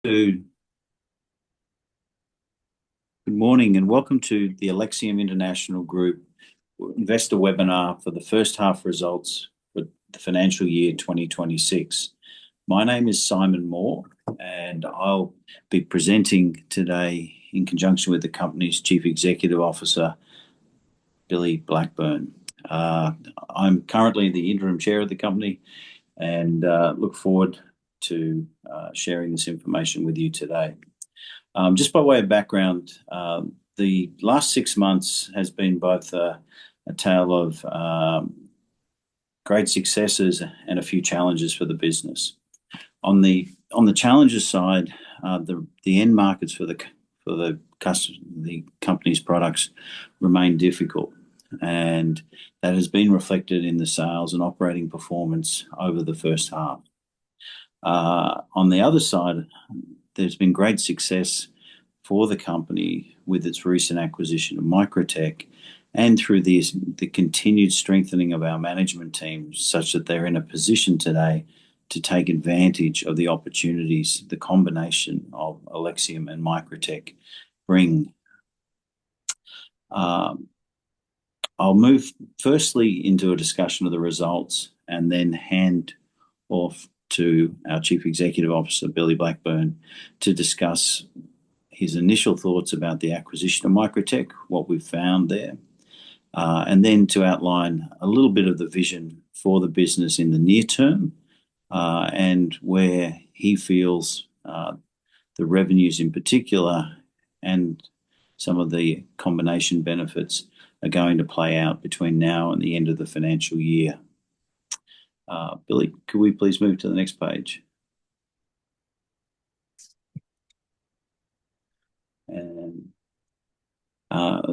Good morning and welcome to the Alexium International Group investor webinar for the first half results for the financial year 2026. My name is Simon Moore and I'll be presenting today in conjunction with the company's Chief Executive Officer, Billy Blackburn. I'm currently the interim chair of the company and look forward to sharing this information with you today. Just by way of background, the last 6 months has been both a tale of great successes and a few challenges for the business. On the challenges side, the end markets for the company's products remain difficult, and that has been reflected in the sales and operating performance over the first half. On the other side, there's been great success for the company with its recent acquisition of Microtech and through the continued strengthening of our management team, such that they're in a position today to take advantage of the opportunities the combination of Alexium and Microtech bring. I'll move firstly into a discussion of the results and then hand off to our Chief Executive Officer, Billy Blackburn, to discuss his initial thoughts about the acquisition of Microtech, what we've found there, and then to outline a little bit of the vision for the business in the near term, and where he feels the revenues in particular and some of the combination benefits are going to play out between now and the end of the financial year. Billy, could we please move to the next page? And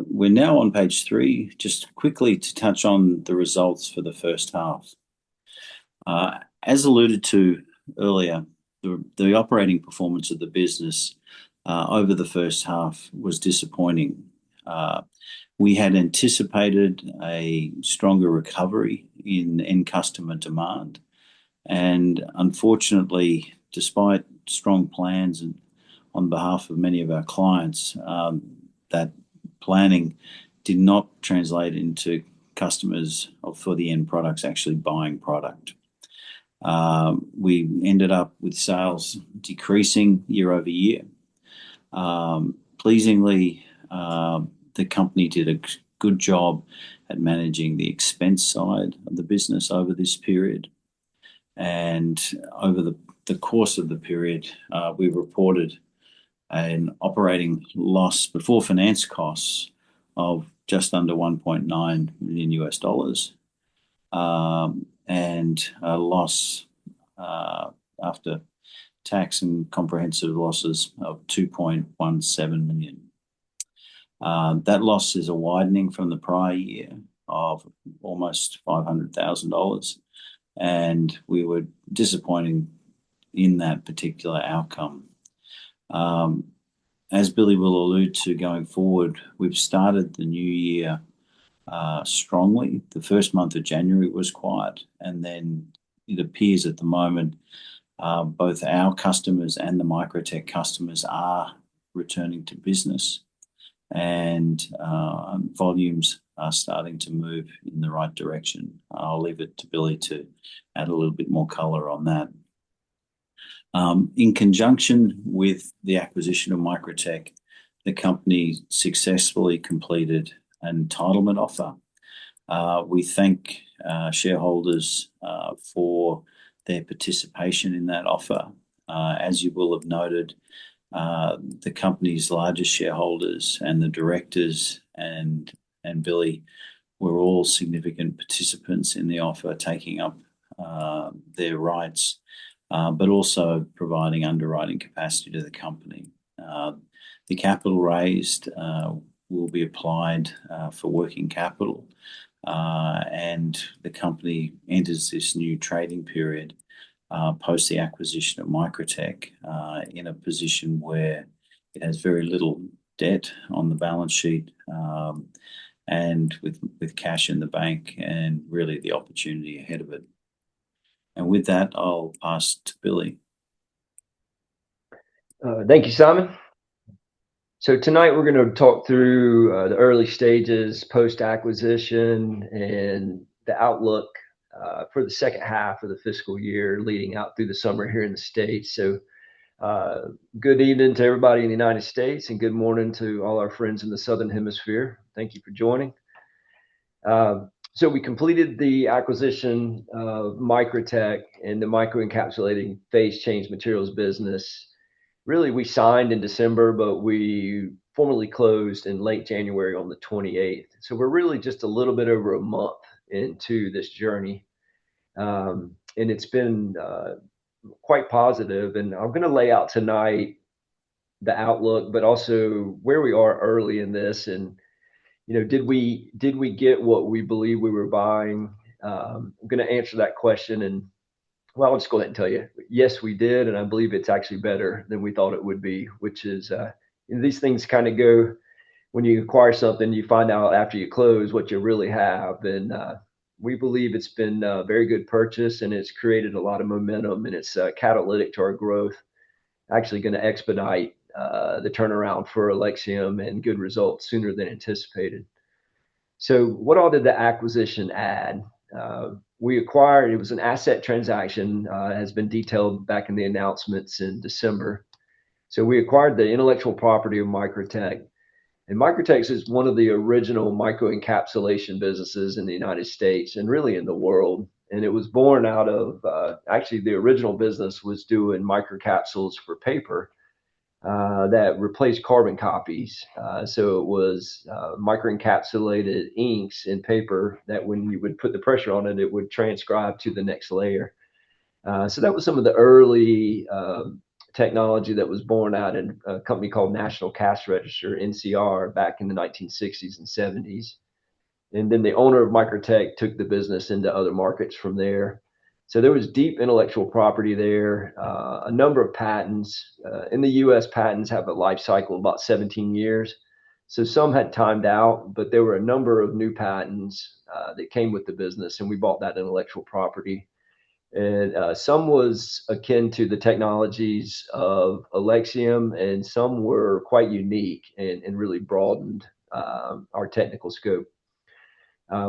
we're now on page 3, just quickly to touch on the results for the first half. As alluded to earlier, the operating performance of the business over the first half was disappointing. We had anticipated a stronger recovery in end customer demand, and unfortunately, despite strong plans on behalf of many of our clients, that planning did not translate into customers for the end products actually buying product. We ended up with sales decreasing year over year. Pleasingly, the company did a good job at managing the expense side of the business over this period. And over the course of the period, we reported an operating loss before finance costs of just under $1.9 million, and a loss after tax and comprehensive losses of $2.17 million. That loss is a widening from the prior year of almost $500,000, and we were disappointed in that particular outcome. As Billy will allude to going forward, we've started the new year strongly. The first month of January was quiet, and then it appears at the moment both our customers and the Microtech customers are returning to business, and volumes are starting to move in the right direction. I'll leave it to Billy to add a little bit more color on that. In conjunction with the acquisition of Microtech, the company successfully completed an entitlement offer. We thank shareholders for their participation in that offer. As you will have noted, the company's largest shareholders and the directors and Billy were all significant participants in the offer, taking up their rights, but also providing underwriting capacity to the company. The capital raised will be applied for working capital, and the company enters this new trading period post the acquisition of Microtech in a position where it has very little debt on the balance sheet, and with cash in the bank and really the opportunity ahead of it. And with that, I'll pass to Billy. Thank you, Simon. So tonight we're going to talk through the early stages post-acquisition and the outlook for the second half of the fiscal year leading out through the summer here in the States. So uh, good evening to everybody in the United States and good morning to all our friends in the Southern Hemisphere. Thank you for joining. So we completed the acquisition of Microtech and the microencapsulating phase change materials business. Really, we signed in December, but we formally closed in late January on the 28th. So we're really just a little bit over a month into this journey. And it's been quite positive. And I'm going to lay out tonight the outlook, but also where we are early in this. And, did we get what we believe we were buying? I'm going to answer that question. And well, I'll just go ahead and tell you, yes, we did, and I believe it's actually better than we thought it would be. Which is, these things kind of go when you acquire something, you find out after you close what you really have, and we believe it's been a very good purchase, and it's created a lot of momentum, and it's catalytic to our growth. Actually, going to expedite the turnaround for Alexium and good results sooner than anticipated. So, what all did the acquisition add? We acquired, it was an asset transaction, has been detailed back in the announcements in December. So, we acquired the intellectual property of Microtech. And Microtech is one of the original microencapsulation businesses in the United States and really in the world. And it was born out of actually the original business was doing microcapsules for paper that replaced carbon copies. So it was microencapsulated inks in paper that when you would put the pressure on it, it would transcribe to the next layer. So that was some of the early technology that was born out in a company called National Cash Register, NCR, back in the 1960s and 70s. And then the owner of Microtech took the business into other markets from there. So there was deep intellectual property there, a number of patents. In the US, patents have a life cycle of about 17 years. So some had timed out, but there were a number of new patents that came with the business, and we bought that intellectual property. And some was akin to the technologies of Alexium, and some were quite unique and really broadened our technical scope.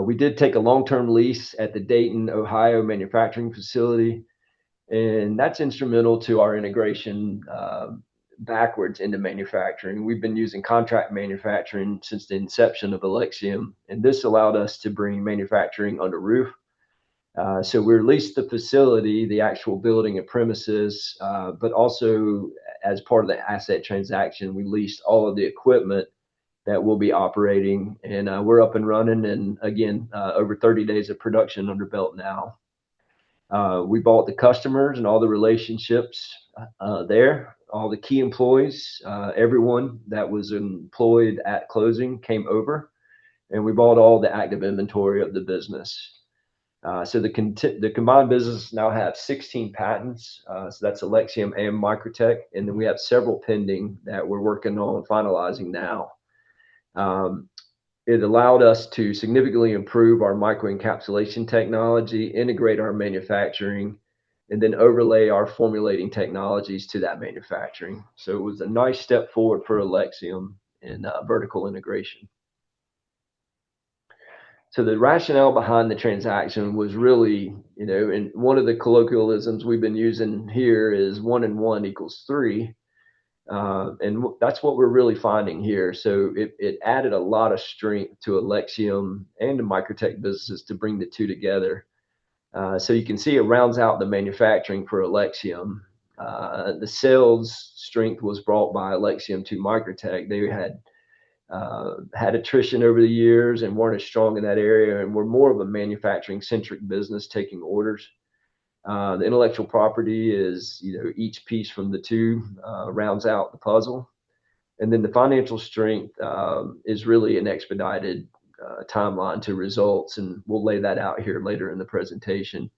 We did take a long-term lease at the Dayton, Ohio manufacturing facility, and that's instrumental to our integration backwards into manufacturing. We've been using contract manufacturing since the inception of Alexium, and this allowed us to bring manufacturing under roof. So we leased the facility, the actual building and premises, but also as part of the asset transaction, we leased all of the equipment that will be operating, and we're up and running. And again, over 30 days of production under belt now. We bought the customers and all the relationships there, all the key employees, everyone that was employed at closing came over, and we bought all the active inventory of the business. So the combined business now have 16 patents. So that's Alexium and Microtech, and then we have several pending that we're working on finalizing now. Um, it allowed us to significantly improve our microencapsulation technology, integrate our manufacturing, and then overlay our formulating technologies to that manufacturing. So it was a nice step forward for Alexium in vertical integration. So the rationale behind the transaction was really, and one of the colloquialisms we've been using here is 1 and 1 equals 3. And that's what we're really finding here. So it added a lot of strength to Alexium and the Microtech businesses to bring the two together. So you can see it rounds out the manufacturing for Alexium. The sales strength was brought by Alexium to Microtech. They had attrition over the years and weren't as strong in that area, and were more of a manufacturing centric business taking orders. The intellectual property is, each piece from the two rounds out the puzzle. And then the financial strength is really an expedited timeline to results. And we'll lay that out here later in the presentation.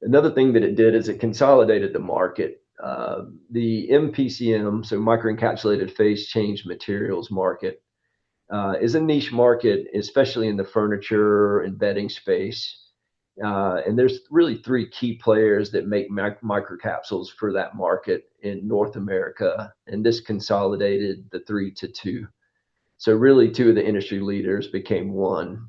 Another thing that it did is it consolidated the market. The MPCM, so microencapsulated phase change materials market, is a niche market, especially in the furniture and bedding space. And there's really three key players that make microcapsules for that market in North America. And this consolidated the three to two. So really, two of the industry leaders became one.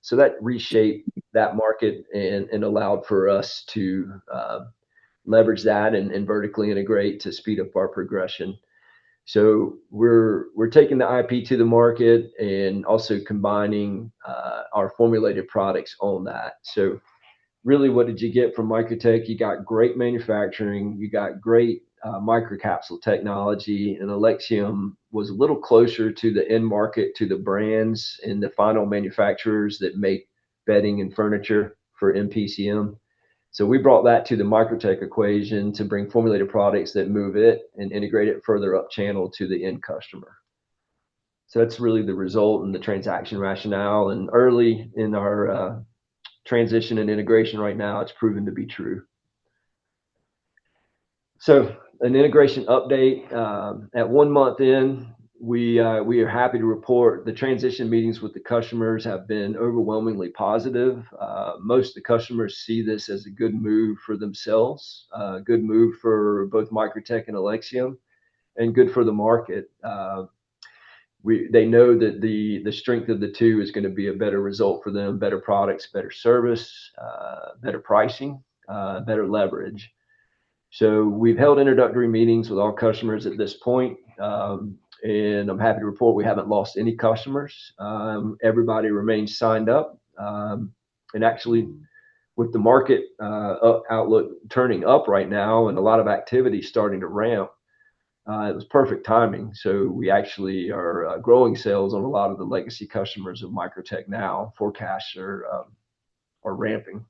So that reshaped that market and allowed for us to leverage that and vertically integrate to speed up our progression. So we're taking the IP to the market and also combining our formulated products on that. So really, what did you get from Microtech? You got great manufacturing, you got great microcapsule technology, and Alexium was a little closer to the end market, to the brands and the final manufacturers that make bedding and furniture for MPCM. So we brought that to the Microtech equation to bring formulated products that move it and integrate it further up channel to the end customer. So that's really the result and the transaction rationale. And early in our transition and integration right now, it's proven to be true. So an integration update at 1 month in, we are happy to report the transition meetings with the customers have been overwhelmingly positive. Most of the customers see this as a good move for themselves, good move for both Microtech and Alexium, and good for the market. They know that the strength of the two is going to be a better result for them, better products, better service, better pricing, better leverage. So we've held introductory meetings with all customers at this point, and I'm happy to report we haven't lost any customers. Everybody remains signed up, and actually, with the market outlook turning up right now and a lot of activity starting to ramp, it was perfect timing. So we actually are growing sales on a lot of the legacy customers of Microtech now. Forecasts are ramping.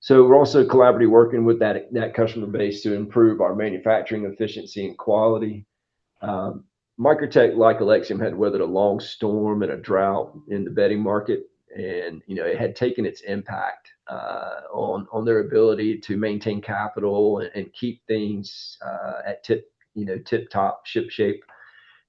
So we're also collaboratively working with that customer base to improve our manufacturing efficiency and quality. Microtech, like Alexium, had weathered a long storm and a drought in the bedding market, and it had taken its impact on their ability to maintain capital and keep things at tip top ship shape.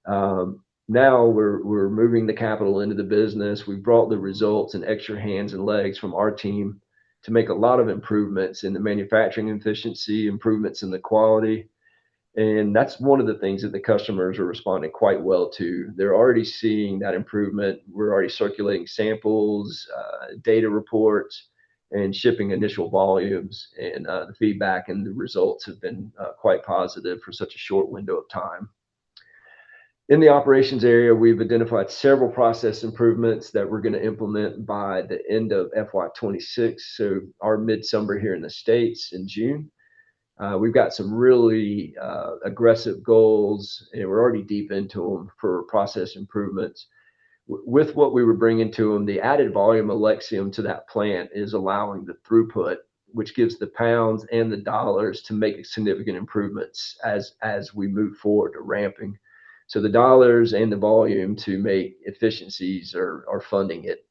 Now we're moving the capital into the business. We've brought the results and extra hands and legs from our team to make a lot of improvements in the manufacturing efficiency, improvements in the quality. And that's one of the things that the customers are responding quite well to. They're already seeing that improvement. We're already circulating samples, data reports, and shipping initial volumes. And the feedback and the results have been quite positive for such a short window of time. In the operations area, we've identified several process improvements that we're going to implement by the end of FY26, so our midsummer here in the States in June. We've got some really aggressive goals, and we're already deep into them for process improvements. With what we were bringing to them, the added volume of Alexium to that plant is allowing the throughput, which gives the pounds and the dollars to make significant improvements as we move forward to ramping. So the dollars and the volume to make efficiencies are funding it.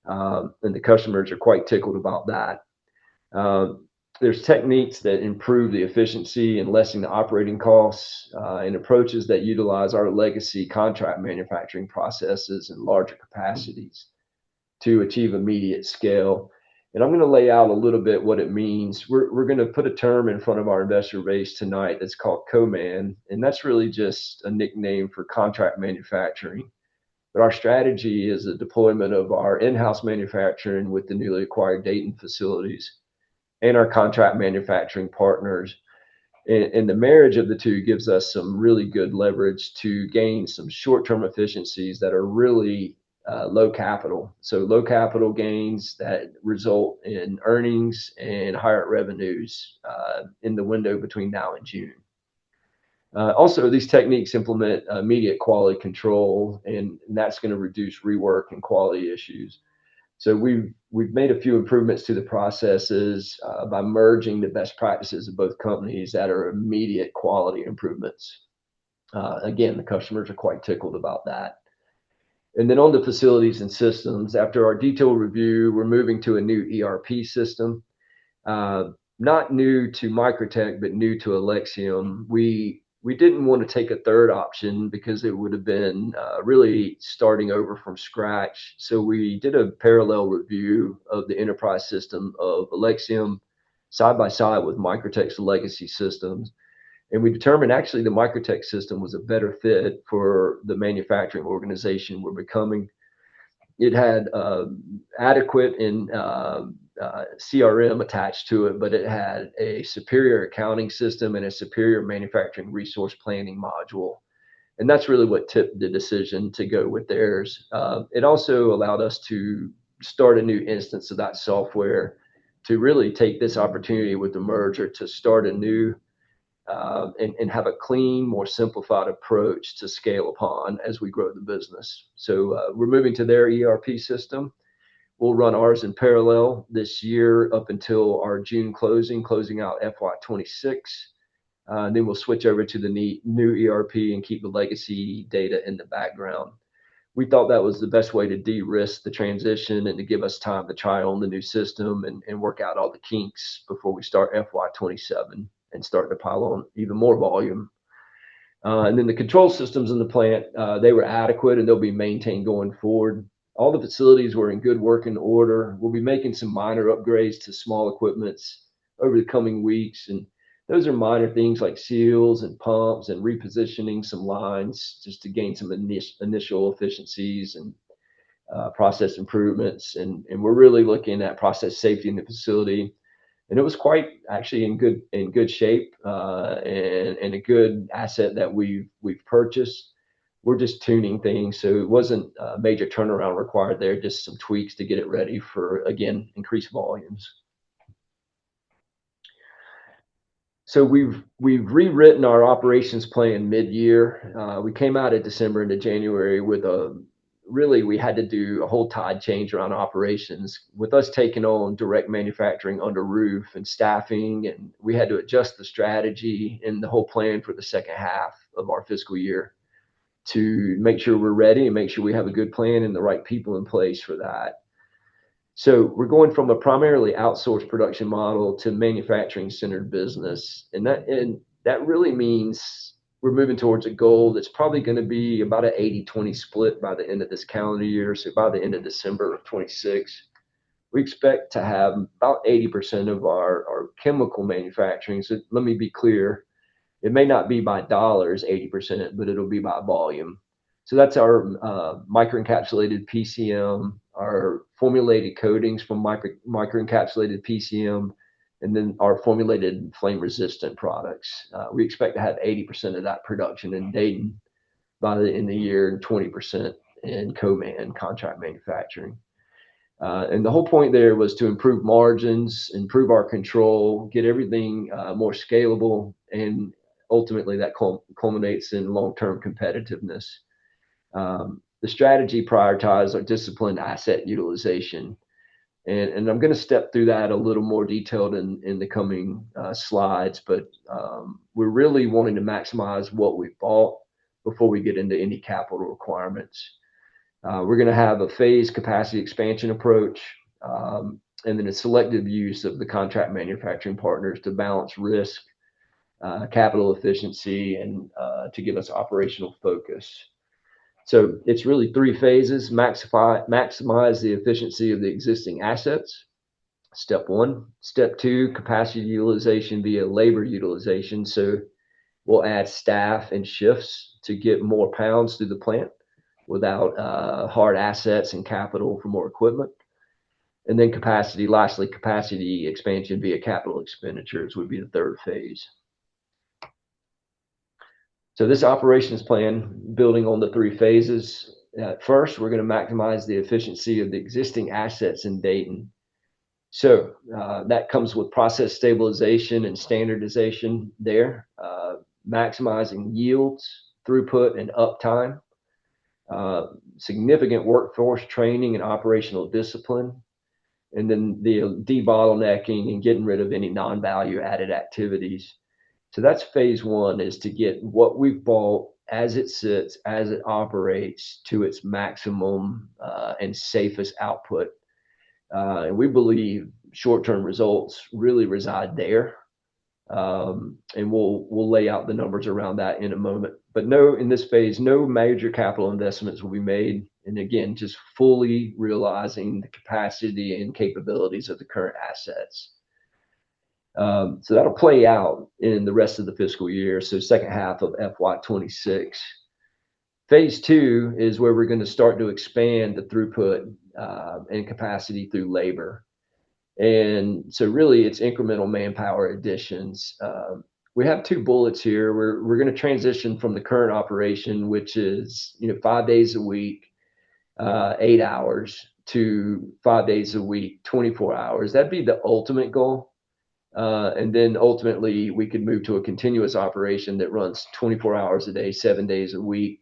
And the customers are quite tickled about that. There's techniques that improve the efficiency and lessen the operating costs, and approaches that utilize our legacy contract manufacturing processes in larger capacities to achieve immediate scale. And I'm going to lay out a little bit what it means. We're going to put a term in front of our investor base tonight that's called co-man, and that's really just a nickname for contract manufacturing. But our strategy is the deployment of our in-house manufacturing with the newly acquired Dayton facilities and our contract manufacturing partners. And the marriage of the two gives us some really good leverage to gain some short-term efficiencies that are really low capital. So low capital gains that result in earnings and higher revenues in the window between now and June. Also, these techniques implement immediate quality control, and that's going to reduce rework and quality issues. So we've made a few improvements to the processes by merging the best practices of both companies that are immediate quality improvements. Again, the customers are quite tickled about that. And then on to facilities and systems. After our detailed review, we're moving to a new ERP system. Not new to Microtech, but new to Alexium. We we didn't want to take a third option because it would have been really starting over from scratch. So we did a parallel review of the enterprise system of Alexium side by side with Microtech's legacy systems. And we determined actually the Microtech system was a better fit for the manufacturing organization we're becoming. It had adequate and CRM attached to it, but it had a superior accounting system and a superior manufacturing resource planning module. And that's really what tipped the decision to go with theirs. It also allowed us to start a new instance of that software to really take this opportunity with the merger to start a new and have a clean, more simplified approach to scale upon as we grow the business. So we're moving to their ERP system. We'll run ours in parallel this year up until our June closing out FY26. And then we'll switch over to the new ERP and keep the legacy data in the background. We thought that was the best way to de-risk the transition and to give us time to try on the new system and work out all the kinks before we start FY27 and start to pile on even more volume. And then the control systems in the plant, they were adequate and they'll be maintained going forward. All the facilities were in good working order. We'll be making some minor upgrades to small equipments over the coming weeks. And those are minor things like seals and pumps and repositioning some lines just to gain some initial efficiencies and process improvements. And we're really looking at process safety in the facility. And it was quite actually in good shape and a good asset that we've purchased. We're just tuning things, so it wasn't a major turnaround required there, just some tweaks to get it ready for, again, increased volumes. So we've rewritten our operations plan mid-year. We came out of December into January with we had to do a whole tide change around operations with us taking on direct manufacturing under roof and staffing, and we had to adjust the strategy and the whole plan for the second half of our fiscal year to make sure we're ready and make sure we have a good plan and the right people in place for that. So we're going from a primarily outsourced production model to manufacturing centered business. And that really means we're moving towards a goal that's probably going to be about an 80-20 split by the end of this calendar year. So by the end of December of 26, we expect to have about 80% of our chemical manufacturing. So let me be clear. It may not be by dollars, 80%, but it'll be by volume. So that's our microencapsulated PCM, our formulated coatings from microencapsulated PCM, and then our formulated flame-resistant products. We expect to have 80% of that production in Dayton by the end of the year and 20% in co-man contract manufacturing. And the whole point there was to improve margins, improve our control, get everything more scalable, and ultimately that culminates in long-term competitiveness. The strategy prioritized our disciplined asset utilization. And I'm going to step through that a little more detailed in the coming slides, but we're really wanting to maximize what we bought before we get into any capital requirements. We're going to have a phased capacity expansion approach, and then a selective use of the contract manufacturing partners to balance risk, capital efficiency, and to give us operational focus. So it's really three phases: maximize the efficiency of the existing assets. Step one. Step two, capacity utilization via labor utilization. So we'll add staff and shifts to get more pounds through the plant without hard assets and capital for more equipment. And then lastly, capacity expansion via capital expenditures would be the third phase. So this operations plan, building on the three phases. First, we're going to maximize the efficiency of the existing assets in Dayton. So that comes with process stabilization and standardization there, maximizing yields, throughput, and uptime, significant workforce training and operational discipline, and then the debottlenecking and getting rid of any non-value added activities. So that's phase one, is to get what we've bought as it sits, as it operates to its maximum and safest output. And we believe short-term results really reside there. And we'll lay out the numbers around that in a moment. But no, in this phase, no major capital investments will be made. And again, just fully realizing the capacity and capabilities of the current assets. So that'll play out in the rest of the fiscal year. So second half of FY26. Phase two is where we're going to start to expand the throughput and capacity through labor. And so really it's incremental manpower additions. We have two bullets here. We're going to transition from the current operation, which is 5 days a week, 8 hours, to 5 days a week, 24 hours. That'd be the ultimate goal. And then ultimately we could move to a continuous operation that runs 24 hours a day, 7 days a week.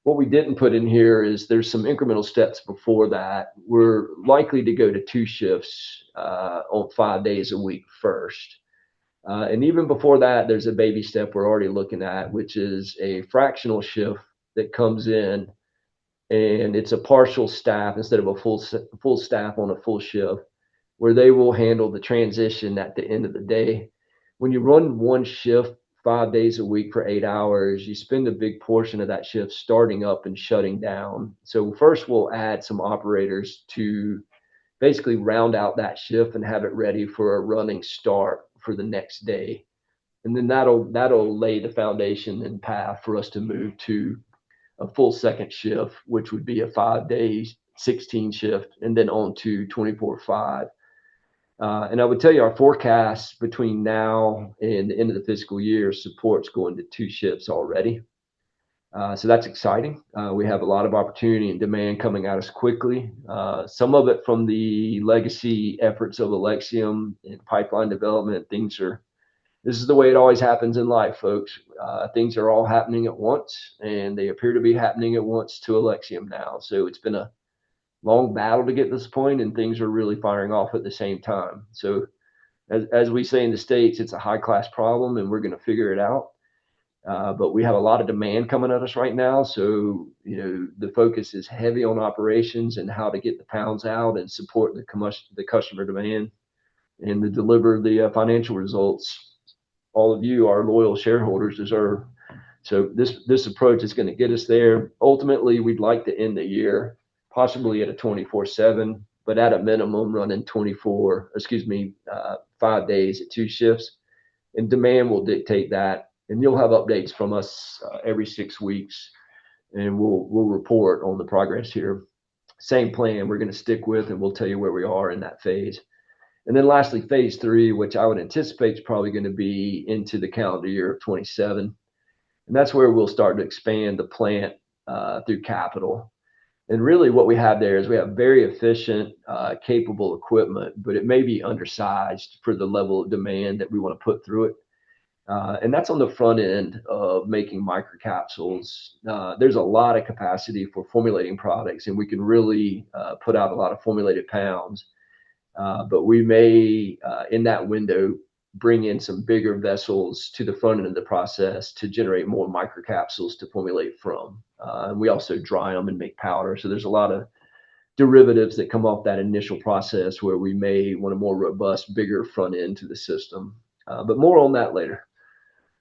What we didn't put in here is there's some incremental steps before that. We're likely to go to 2 shifts on 5 days a week first. And even before that, there's a baby step we're already looking at, which is a fractional shift that comes in, and it's a partial staff instead of a full staff on a full shift, where they will handle the transition at the end of the day. When you run one shift 5 days a week for 8 hours, you spend a big portion of that shift starting up and shutting down. So first we'll add some operators to basically round out that shift and have it ready for a running start for the next day. And then that'll lay the foundation and path for us to move to a full second shift, which would be a 5 day 16 shift, and then on to 24/5. And I would tell you our forecast between now and the end of the fiscal year supports going to 2 shifts already. So that's exciting. We have a lot of opportunity and demand coming at us quickly. Some of it from the legacy efforts of Alexium and pipeline development. This is the way it always happens in life, folks. Things are all happening at once, and they appear to be happening at once to Alexium now. So it's been a long battle to get to this point, and things are really firing off at the same time. So as we say in the States, it's a high class problem, and we're going to figure it out. But we have a lot of demand coming at us right now. So, the focus is heavy on operations and how to get the pounds out and support the customer demand and to deliver the financial results all of you, our loyal shareholders, deserve. So this approach is going to get us there. Ultimately, we'd like to end the year possibly at a 24/7, but at a minimum running 5 days at 2 shifts. And demand will dictate that. And you'll have updates from us every 6 weeks, and we'll report on the progress here. Same plan we're going to stick with, and we'll tell you where we are in that phase. And then lastly, phase three, which I would anticipate is probably going to be into the calendar year of 27. And that's where we'll start to expand the plant through capital. And really what we have there is we have very efficient, capable equipment, but it may be undersized for the level of demand that we want to put through it. And that's on the front end of making microcapsules. There's a lot of capacity for formulating products, and we can really put out a lot of formulated pounds. But we may, in that window, bring in some bigger vessels to the front end of the process to generate more microcapsules to formulate from. And we also dry them and make powder. So there's a lot of derivatives that come off that initial process where we may want a more robust, bigger front end to the system. But more on that later.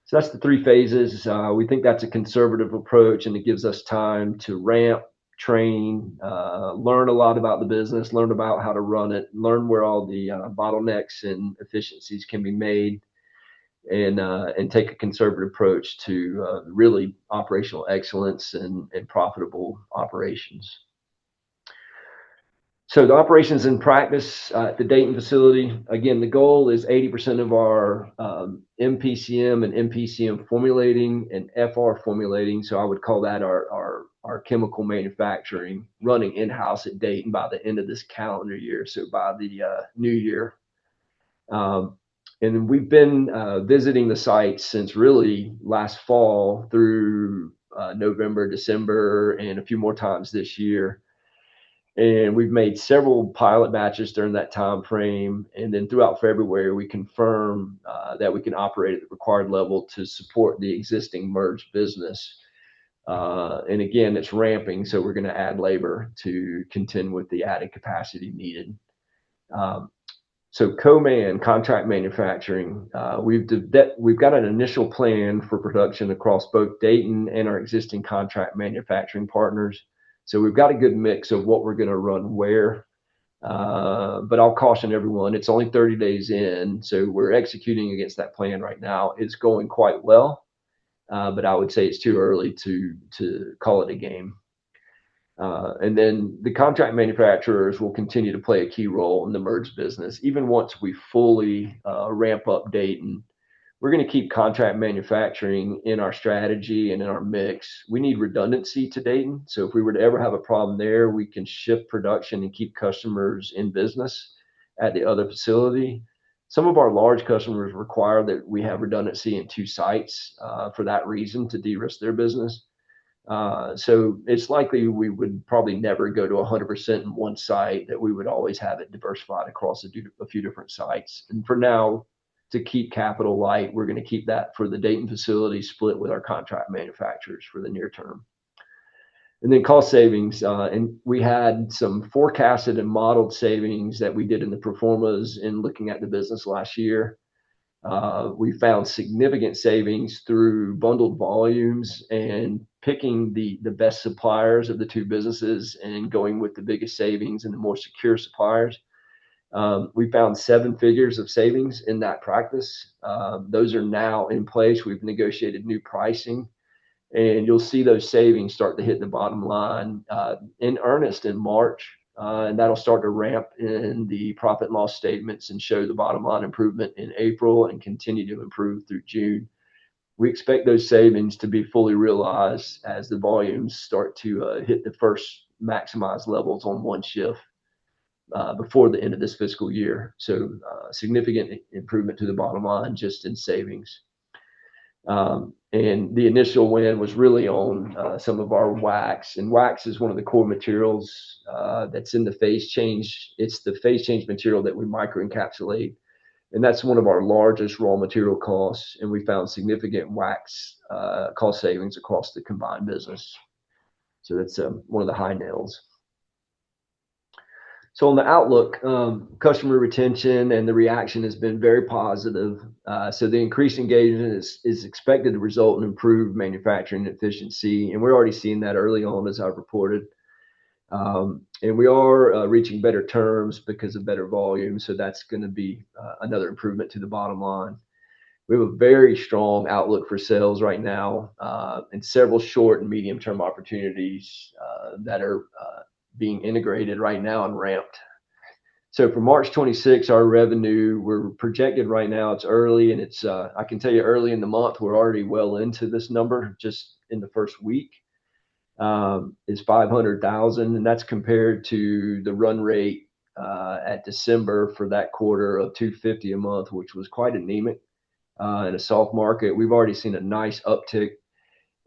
So that's the 3 phases. We think that's a conservative approach, and it gives us time to ramp, train, learn a lot about the business, learn about how to run it, learn where all the bottlenecks and efficiencies can be made, and take a conservative approach to really operational excellence and profitable operations. So the operations in practice at the Dayton facility, again, the goal is 80% of our MPCM and MPCM formulating and FR formulating. So I would call that our chemical manufacturing running in-house at Dayton by the end of this calendar year. So by the new year. And we've been visiting the site since really last fall through November, December, and a few more times this year. And we've made several pilot batches during that time frame. And then throughout February, we confirm that we can operate at the required level to support the existing merged business. And again, it's ramping, so we're going to add labor to contend with the added capacity needed. So co-man contract manufacturing, we've got an initial plan for production across both Dayton and our existing contract manufacturing partners. So we've got a good mix of what we're going to run where. But I'll caution everyone, it's only 30 days in, so we're executing against that plan right now. It's going quite well, but I would say it's too early to call it a game. And then the contract manufacturers will continue to play a key role in the merge business. Even once we fully ramp up Dayton, we're going to keep contract manufacturing in our strategy and in our mix. We need redundancy to Dayton. So if we were to ever have a problem there, we can shift production and keep customers in business at the other facility. Some of our large customers require that we have redundancy in 2 sites for that reason, to de-risk their business. So it's likely we would probably never go to 100% in one site, that we would always have it diversified across a few different sites. And for now, to keep capital light, we're going to keep that for the Dayton facility split with our contract manufacturers for the near term. And then cost savings, and we had some forecasted and modeled savings that we did in the performas in looking at the business last year. We found significant savings through bundled volumes and picking the best suppliers of the 2 businesses and going with the biggest savings and the more secure suppliers. We found 7 figures of savings in that practice. Those are now in place. We've negotiated new pricing, and you'll see those savings start to hit the bottom line in earnest in March. And that'll start to ramp in the profit and loss statements and show the bottom line improvement in April and continue to improve through June. We expect those savings to be fully realized as the volumes start to hit the first maximized levels on one shift before the end of this fiscal year. So significant improvement to the bottom line just in savings. And the initial win was really on some of our wax. And wax is one of the core materials that's in the phase change. It's the phase change material that we microencapsulate. And that's one of our largest raw material costs. And we found significant wax cost savings across the combined business. So that's one of the high nails. So on the outlook, customer retention and the reaction has been very positive. So the increased engagement is expected to result in improved manufacturing efficiency. And we're already seeing that early on, as I've reported. And we are reaching better terms because of better volume. So that's going to be another improvement to the bottom line. We have a very strong outlook for sales right now, and several short and medium term opportunities that are being integrated right now and ramped. So for March 26, our revenue, we're projected right now, it's early, and it's I can tell you early in the month, we're already well into this number just in the first week. Is 500,000, and that's compared to the run rate at December for that quarter of 250 a month, which was quite anemic in a soft market. We've already seen a nice uptick.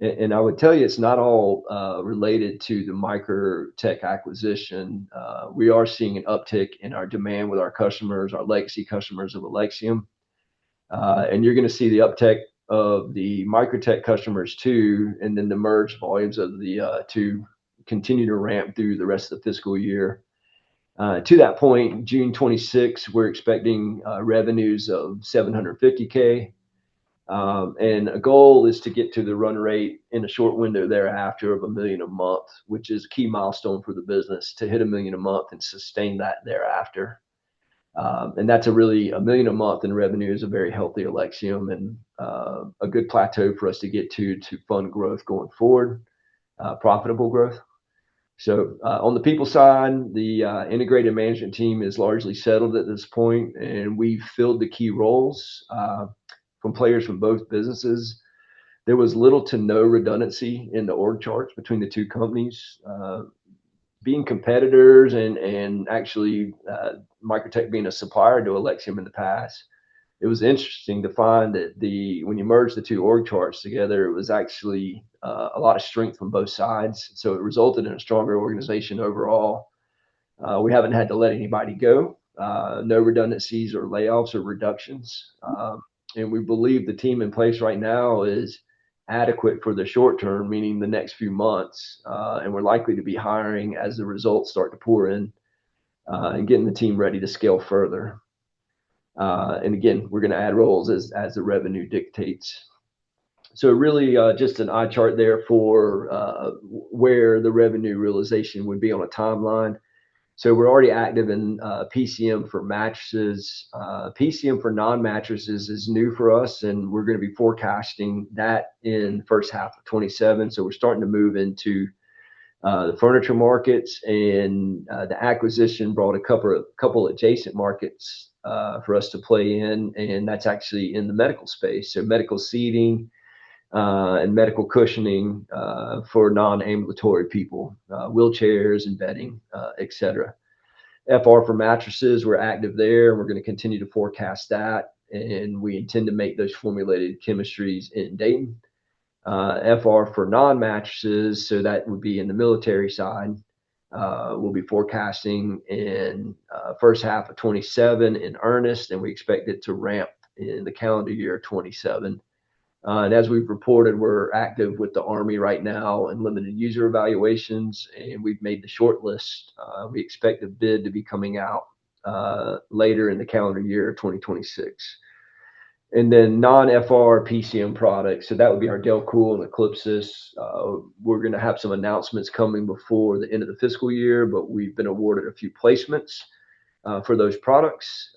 And I would tell you, it's not all related to the Microtech acquisition. We are seeing an uptick in our demand with our customers, our legacy customers of Alexium. And you're going to see the uptick of the Microtech customers too, and then the merged volumes of the 2 continue to ramp through the rest of the fiscal year. To that point, June 26, we're expecting revenues of 750K. And a goal is to get to the run rate in a short window thereafter of $1 million a month, which is a key milestone for the business, to hit $1 million a month and sustain that thereafter. And that's $1 million a month in revenue is a very healthy Alexium, and a good plateau for us to get to fund growth going forward, profitable growth. So on the people side, the integrated management team is largely settled at this point, and we've filled the key roles from players from both businesses. There was little to no redundancy in the org charts between the 2 companies. Being competitors and actually Microtech being a supplier to Alexium in the past, it was interesting to find that when you merge the 2 org charts together, it was actually a lot of strength from both sides. So it resulted in a stronger organization overall. We haven't had to let anybody go, no redundancies or layoffs or reductions. And we believe the team in place right now is adequate for the short term, meaning the next few months. And we're likely to be hiring as the results start to pour in and getting the team ready to scale further. And again, we're going to add roles as the revenue dictates. So really just an eye chart there for where the revenue realization would be on a timeline. So we're already active in PCM for mattresses. PCM for non-mattresses is new for us, and we're going to be forecasting that in the first half of 27. So we're starting to move into the furniture markets, and the acquisition brought a couple adjacent markets for us to play in, and that's actually in the medical space. So medical seating and medical cushioning for non-ambulatory people, wheelchairs and bedding, etc. FR for mattresses, we're active there. We're going to continue to forecast that, and we intend to make those formulated chemistries in Dayton. FR for non-mattresses, so that would be in the military side. We'll be forecasting in first half of 27 in earnest, and we expect it to ramp in the calendar year 27. And as we've reported, we're active with the Army right now in limited user evaluations, and we've made the short list. We expect the bid to be coming out later in the calendar year 2026. And then non-FR PCM products, so that would be our Delcool and Eclipsis. We're going to have some announcements coming before the end of the fiscal year, but we've been awarded a few placements for those products.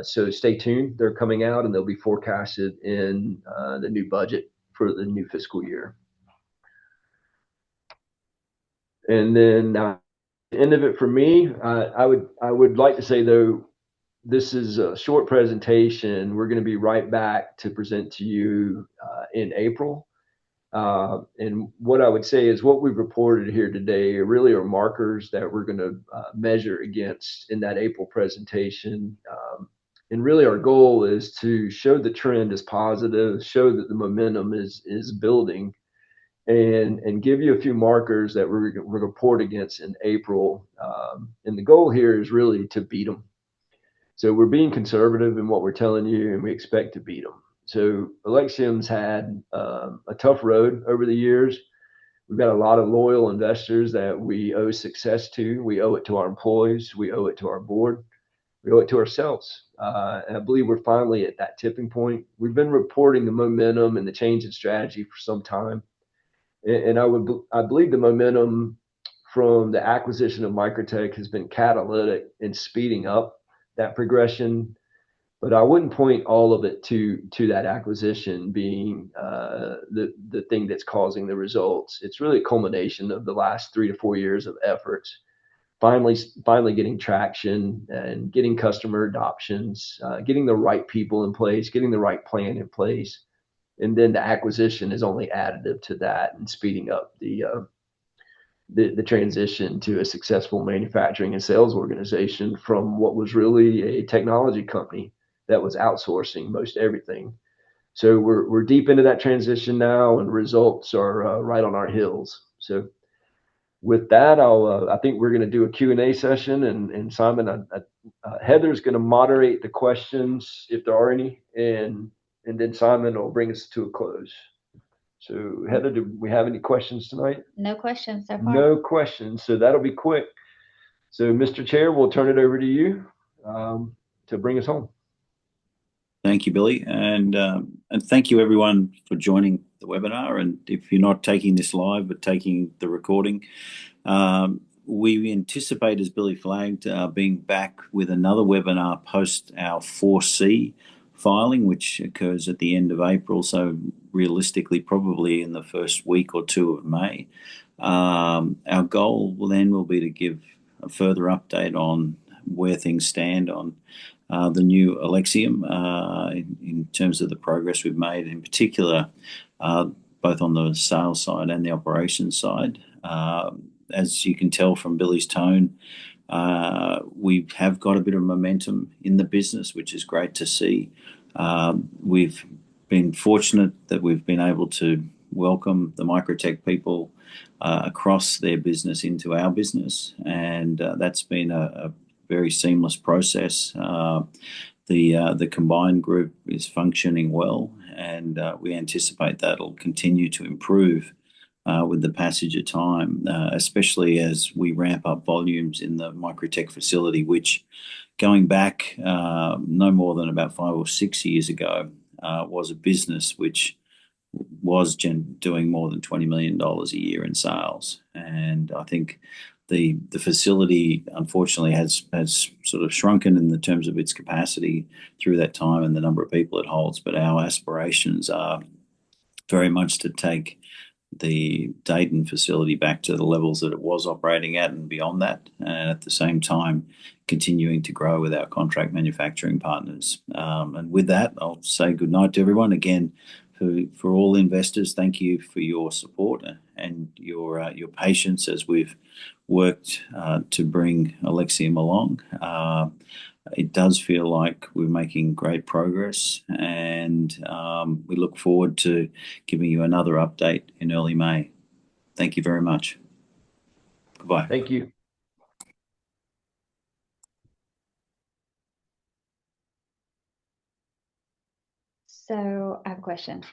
So stay tuned. They're coming out, and they'll be forecasted in the new budget for the new fiscal year. And then the end of it for me, I would like to say, though, this is a short presentation. We're going to be right back to present to you in April. And what I would say is what we've reported here today really are markers that we're going to measure against in that April presentation. And really our goal is to show the trend is positive, show that the momentum is building, and give you a few markers that we're going to report against in April. And the goal here is really to beat them. So we're being conservative in what we're telling you, and we expect to beat them. So Alexium's had a tough road over the years. We've got a lot of loyal investors that we owe success to. We owe it to our employees. We owe it to our board. We owe it to ourselves. And I believe we're finally at that tipping point. We've been reporting the momentum and the change in strategy for some time. And I believe the momentum from the acquisition of Microtech has been catalytic in speeding up that progression, but I wouldn't point all of it to that acquisition being the thing that's causing the results. It's really a culmination of the last 3 to 4 years of efforts, finally getting traction and getting customer adoptions, getting the right people in place, getting the right plan in place, and then the acquisition is only additive to that and speeding up the transition to a successful manufacturing and sales organization from what was really a technology company that was outsourcing most everything. So we're deep into that transition now, and results are right on our heels. So with that, I think we're going to do a Q&A session, and Simon, Heather's going to moderate the questions if there are any, and then Simon will bring us to a close. So Heather, do we have any questions tonight? No questions so far. No questions. So that'll be quick. So Mr. Chair, we'll turn it over to you to bring us home. Thank you, Billy. And thank you everyone for joining the webinar. And if you're not taking this live, but taking the recording, we anticipate, as Billy flagged, being back with another webinar post our 4C filing, which occurs at the end of April. So realistically, probably in the first week or two of May. Our goal will be to give a further update on where things stand on the new Alexium in terms of the progress we've made, in particular, both on the sales side and the operations side. As you can tell from Billy's tone, we have got a bit of momentum in the business, which is great to see. We've been fortunate that we've been able to welcome the Microtech people across their business into our business, and that's been a very seamless process. The combined group is functioning well, and we anticipate that'll continue to improve with the passage of time, especially as we ramp up volumes in the Microtech facility, which going back no more than about 5 or 6 years ago was a business which was doing more than $20 million a year in sales. And I think the facility unfortunately has sort of shrunken in the terms of its capacity through that time and the number of people it holds. But our aspirations are very much to take the Dayton facility back to the levels that it was operating at and beyond that, and at the same time continuing to grow with our contract manufacturing partners. And with that, I'll say good night to everyone. Again, for all investors, thank you for your support and your patience as we've worked to bring Alexium along. It does feel like we're making great progress, and we look forward to giving you another update in early May. Thank you very much. Goodbye. Thank you. So I have a question.